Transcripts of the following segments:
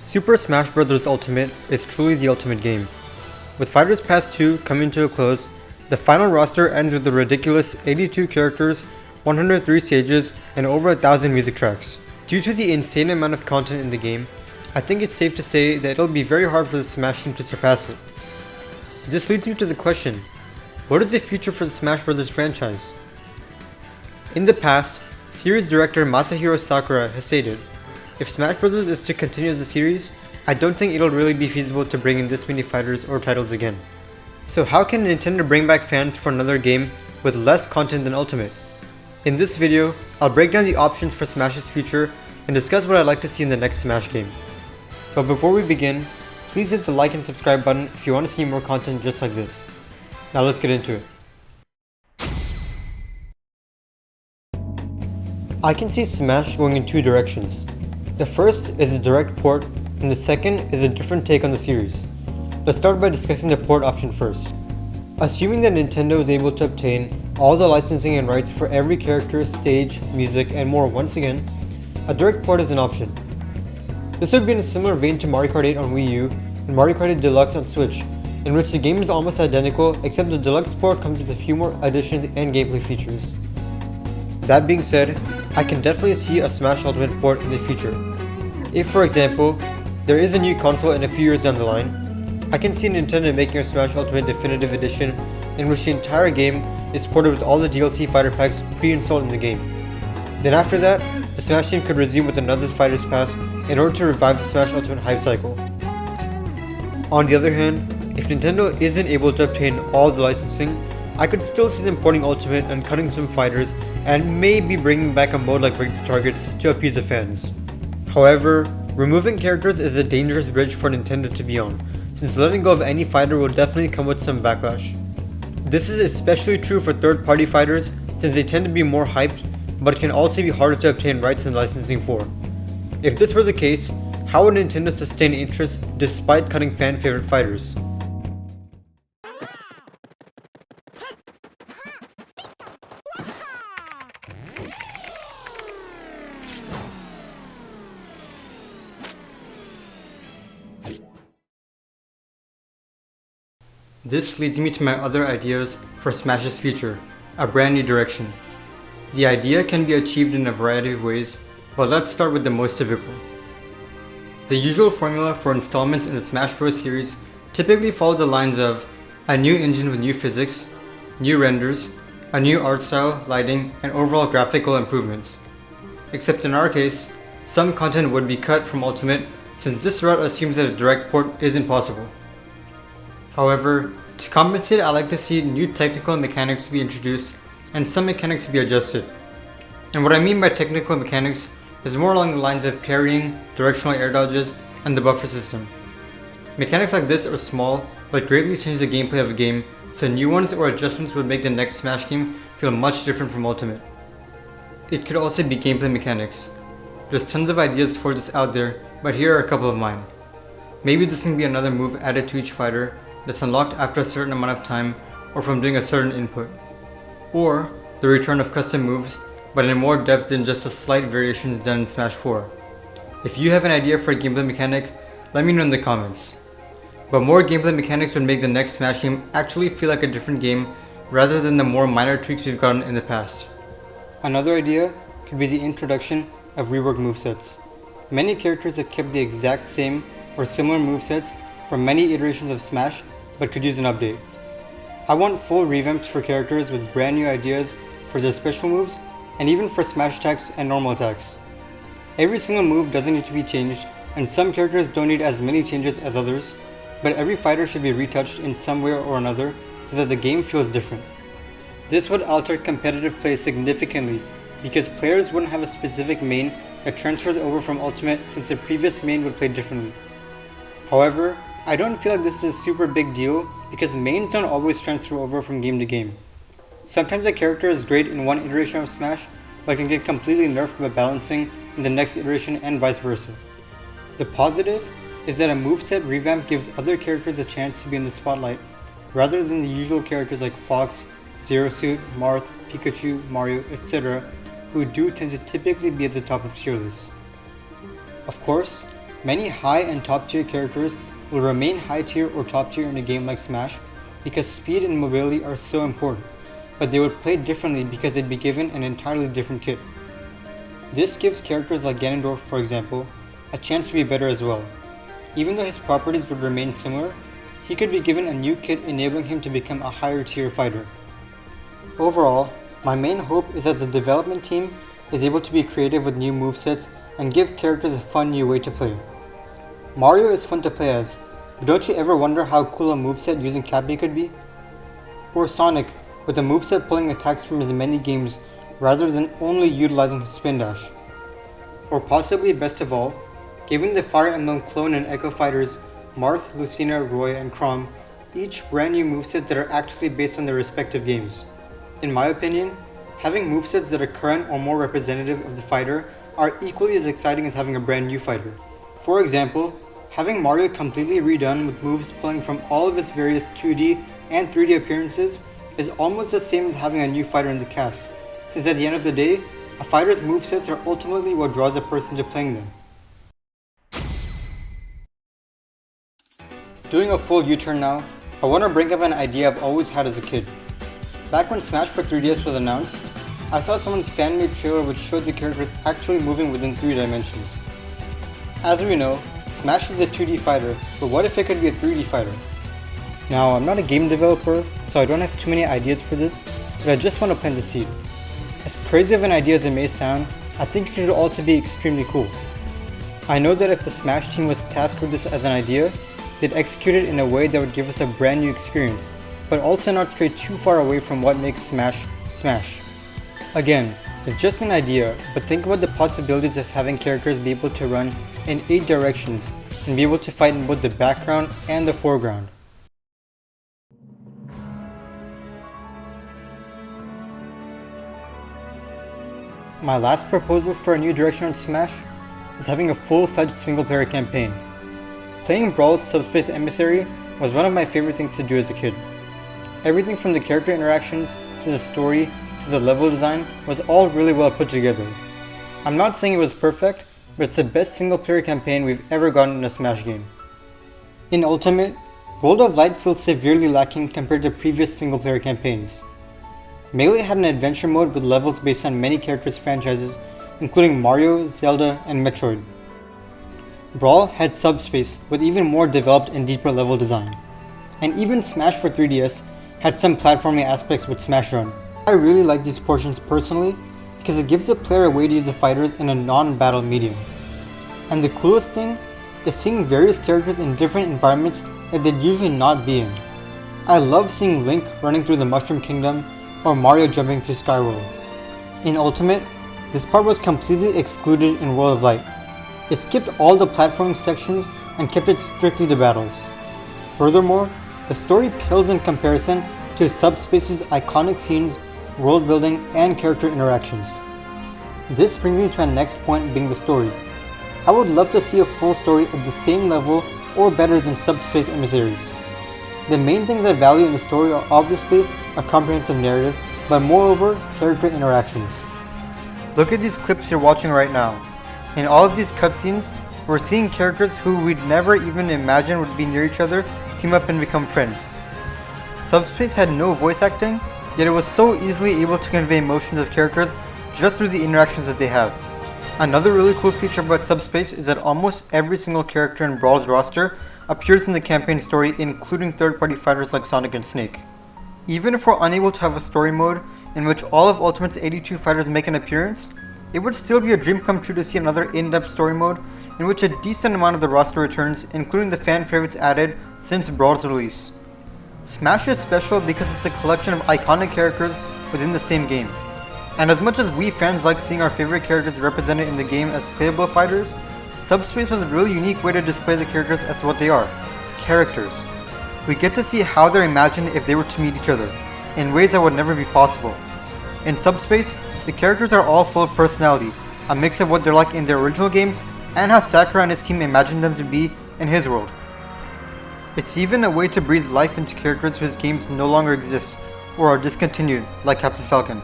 Super Smash Bros. Ultimate is truly the ultimate game. With Fighters Pass 2 coming to a close, the final roster ends with a ridiculous 82 characters, 103 stages, and over 1,000 music tracks. Due to the insane amount of content in the game, I think it's safe to say that it'll be very hard for the Smash team to surpass it. This leads me to the question, what is the future for the Smash Bros. Franchise? In the past, series director Masahiro Sakurai has stated, if Smash Bros. Is to continue as a series, I don't think it'll really be feasible to bring in this many fighters or titles again. So how can Nintendo bring back fans for another game with less content than Ultimate? In this video, I'll break down the options for Smash's future and discuss what I'd like to see in the next Smash game. But before we begin, please hit the like and subscribe button if you want to see more content just like this. Now let's get into it. I can see Smash going in two directions. The first is a direct port, and the second is a different take on the series. Let's start by discussing the port option first. Assuming that Nintendo is able to obtain all the licensing and rights for every character, stage, music, and more once again, a direct port is an option. This would be in a similar vein to Mario Kart 8 on Wii U and Mario Kart 8 Deluxe on Switch, in which the game is almost identical except the Deluxe port comes with a few more additions and gameplay features. That being said, I can definitely see a Smash Ultimate port in the future. If, for example, there is a new console in a few years down the line, I can see Nintendo making a Smash Ultimate Definitive Edition in which the entire game is ported with all the DLC fighter packs pre-installed in the game. Then after that, the Smash team could resume with another Fighters Pass in order to revive the Smash Ultimate hype cycle. On the other hand, if Nintendo isn't able to obtain all the licensing, I could still see them porting Ultimate and cutting some fighters and maybe bringing back a mode like Break the Targets to appease the fans. However, removing characters is a dangerous bridge for Nintendo to be on, since letting go of any fighter will definitely come with some backlash. This is especially true for third-party fighters since they tend to be more hyped, but can also be harder to obtain rights and licensing for. If this were the case, how would Nintendo sustain interest despite cutting fan-favorite fighters? This leads me to my other ideas for Smash's future, a brand new direction. The idea can be achieved in a variety of ways, but let's start with the most typical. The usual formula for installments in the Smash Bros. Series typically follow the lines of a new engine with new physics, new renders, a new art style, lighting, and overall graphical improvements. Except in our case, some content would be cut from Ultimate since this route assumes that a direct port isn't possible. However, to compensate, I like to see new technical mechanics be introduced and some mechanics be adjusted. And what I mean by technical mechanics is more along the lines of parrying, directional air dodges, and the buffer system. Mechanics like this are small, but greatly change the gameplay of a game, so new ones or adjustments would make the next Smash game feel much different from Ultimate. It could also be gameplay mechanics. There's tons of ideas for this out there, but here are a couple of mine. Maybe this can be another move added to each fighter that's unlocked after a certain amount of time or from doing a certain input. Or the return of custom moves, but in more depth than just the slight variations done in Smash 4. If you have an idea for a gameplay mechanic, let me know in the comments. But more gameplay mechanics would make the next Smash game actually feel like a different game rather than the more minor tweaks we've gotten in the past. Another idea could be the introduction of reworked movesets. Many characters have kept the exact same or similar movesets from many iterations of Smash, but could use an update. I want full revamps for characters with brand new ideas for their special moves, and even for smash attacks and normal attacks. Every single move doesn't need to be changed, and some characters don't need as many changes as others, but every fighter should be retouched in some way or another so that the game feels different. This would alter competitive play significantly, because players wouldn't have a specific main that transfers over from Ultimate since the previous main would play differently. However, I don't feel like this is a super big deal because mains don't always transfer over from game to game. Sometimes a character is great in one iteration of Smash, but can get completely nerfed by balancing in the next iteration and vice versa. The positive is that a moveset revamp gives other characters a chance to be in the spotlight, rather than the usual characters like Fox, Zero Suit, Marth, Pikachu, Mario, etc., who do tend to typically be at the top of tier lists. Of course, Many high and top tier characters will remain high tier or top tier in a game like Smash because speed and mobility are so important, but they would play differently because they'd be given an entirely different kit. This gives characters like Ganondorf, for example, a chance to be better as well. Even though his properties would remain similar, he could be given a new kit enabling him to become a higher tier fighter. Overall, my main hope is that the development team is able to be creative with new movesets and give characters a fun new way to play. Mario is fun to play as, but don't you ever wonder how cool a moveset using Cappy could be? Or Sonic, with a moveset pulling attacks from his many games rather than only utilizing his spin dash. Or possibly best of all, giving the Fire Emblem clone and Echo fighters Marth, Lucina, Roy, and Chrom each brand new movesets that are actually based on their respective games. In my opinion, having movesets that are current or more representative of the fighter are equally as exciting as having a brand new fighter. For example, having Mario completely redone with moves pulling from all of its various 2D and 3D appearances is almost the same as having a new fighter in the cast, since at the end of the day, a fighter's movesets are ultimately what draws a person to playing them. Doing a full U-turn now, I want to bring up an idea I've always had as a kid. Back when Smash for 3DS was announced, I saw someone's fan-made trailer which showed the characters actually moving within 3 dimensions. As we know, Smash is a 2D fighter, but what if it could be a 3D fighter? Now, I'm not a game developer, so I don't have too many ideas for this, but I just want to plant the seed. As crazy of an idea as it may sound, I think it could also be extremely cool. I know that if the Smash team was tasked with this as an idea, they'd execute it in a way that would give us a brand new experience, but also not stray too far away from what makes Smash, Smash. Again, it's just an idea, but think about the possibilities of having characters be able to run in 8 directions and be able to fight in both the background and the foreground. My last proposal for a new direction on Smash is having a full-fledged single-player campaign. Playing Brawl's Subspace Emissary was one of my favorite things to do as a kid. Everything from the character interactions, to the story, to the level design was all really well put together. I'm not saying it was perfect, but it's the best single-player campaign we've ever gotten in a Smash game. In Ultimate, World of Light feels severely lacking compared to previous single-player campaigns. Melee had an adventure mode with levels based on many characters' franchises, including Mario, Zelda, and Metroid. Brawl had Subspace with even more developed and deeper level design. And even Smash for 3DS had some platforming aspects with Smash Run. I really like these portions personally because it gives the player a way to use the fighters in a non-battle medium. And the coolest thing is seeing various characters in different environments that they'd usually not be in. I love seeing Link running through the Mushroom Kingdom or Mario jumping through Skyworld. In Ultimate, this part was completely excluded in World of Light. It skipped all the platforming sections and kept it strictly to battles. Furthermore, the story pales in comparison to Subspace's iconic scenes, world building, and character interactions. This brings me to my next point being the story. I would love to see a full story at the same level or better than Subspace Emissaries. The main things I value in the story are obviously a comprehensive narrative, but moreover, character interactions. Look at these clips you're watching right now. In all of these cutscenes, we're seeing characters who we'd never even imagine would be near each other team up and become friends. Subspace had no voice acting, yet it was so easily able to convey emotions of characters just through the interactions that they have. Another really cool feature about Subspace is that almost every single character in Brawl's roster appears in the campaign story, including third-party fighters like Sonic and Snake. Even if we're unable to have a story mode in which all of Ultimate's 82 fighters make an appearance, it would still be a dream come true to see another in-depth story mode in which a decent amount of the roster returns, including the fan favorites added since Brawl's release. Smash is special because it's a collection of iconic characters within the same game. And as much as we fans like seeing our favorite characters represented in the game as playable fighters, Subspace was a really unique way to display the characters as what they are, characters. We get to see how they're imagined if they were to meet each other, in ways that would never be possible. In Subspace, the characters are all full of personality, a mix of what they're like in their original games and how Sakurai and his team imagined them to be in his world. It's even a way to breathe life into characters whose games no longer exist or are discontinued, like Captain Falcon.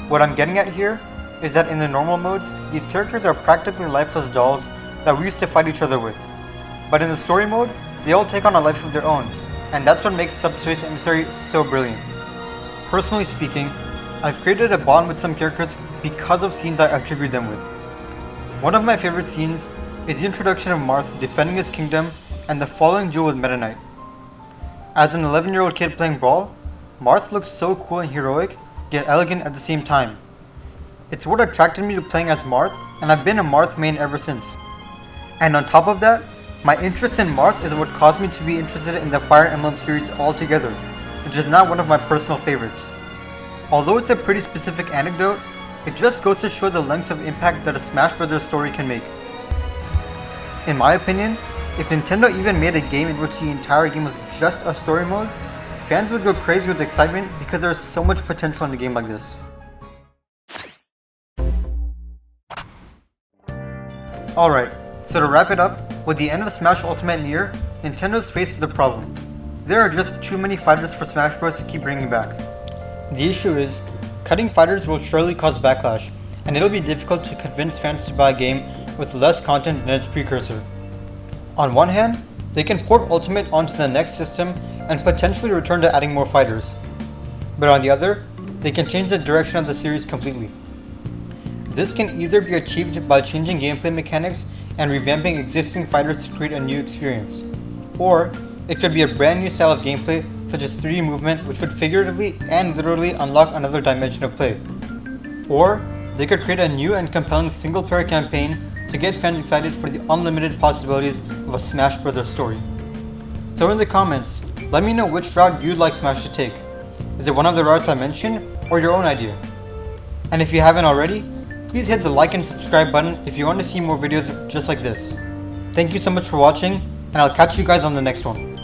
What I'm getting at here is that in the normal modes, these characters are practically lifeless dolls that we used to fight each other with. But in the story mode, they all take on a life of their own, and that's what makes Subspace Emissary so brilliant. Personally speaking, I've created a bond with some characters because of scenes I attribute them with. One of my favorite scenes is the introduction of Marth defending his kingdom and the following duel with Meta Knight. As an 11-year-old kid playing Brawl, Marth looks so cool and heroic, yet elegant at the same time. It's what attracted me to playing as Marth, and I've been a Marth main ever since. And on top of that, my interest in Marth is what caused me to be interested in the Fire Emblem series altogether, which is now one of my personal favorites. Although it's a pretty specific anecdote, it just goes to show the lengths of impact that a Smash Bros. Story can make. In my opinion, if Nintendo even made a game in which the entire game was just a story mode, fans would go crazy with excitement because there is so much potential in a game like this. Alright, so to wrap it up, with the end of Smash Ultimate near, Nintendo's faced with a problem. There are just too many fighters for Smash Bros. To keep bringing back. The issue is, cutting fighters will surely cause backlash, and it'll be difficult to convince fans to buy a game with less content than its precursor. On one hand, they can port Ultimate onto the next system and potentially return to adding more fighters. But on the other, they can change the direction of the series completely. This can either be achieved by changing gameplay mechanics and revamping existing fighters to create a new experience, or it could be a brand new style of gameplay such as 3D movement, which would figuratively and literally unlock another dimension of play. Or they could create a new and compelling single-player campaign to get fans excited for the unlimited possibilities of a Smash Bros. Story. So in the comments, let me know which route you'd like Smash to take. Is it one of the routes I mentioned, or your own idea? And if you haven't already, please hit the like and subscribe button if you want to see more videos just like this. Thank you so much for watching, and I'll catch you guys on the next one.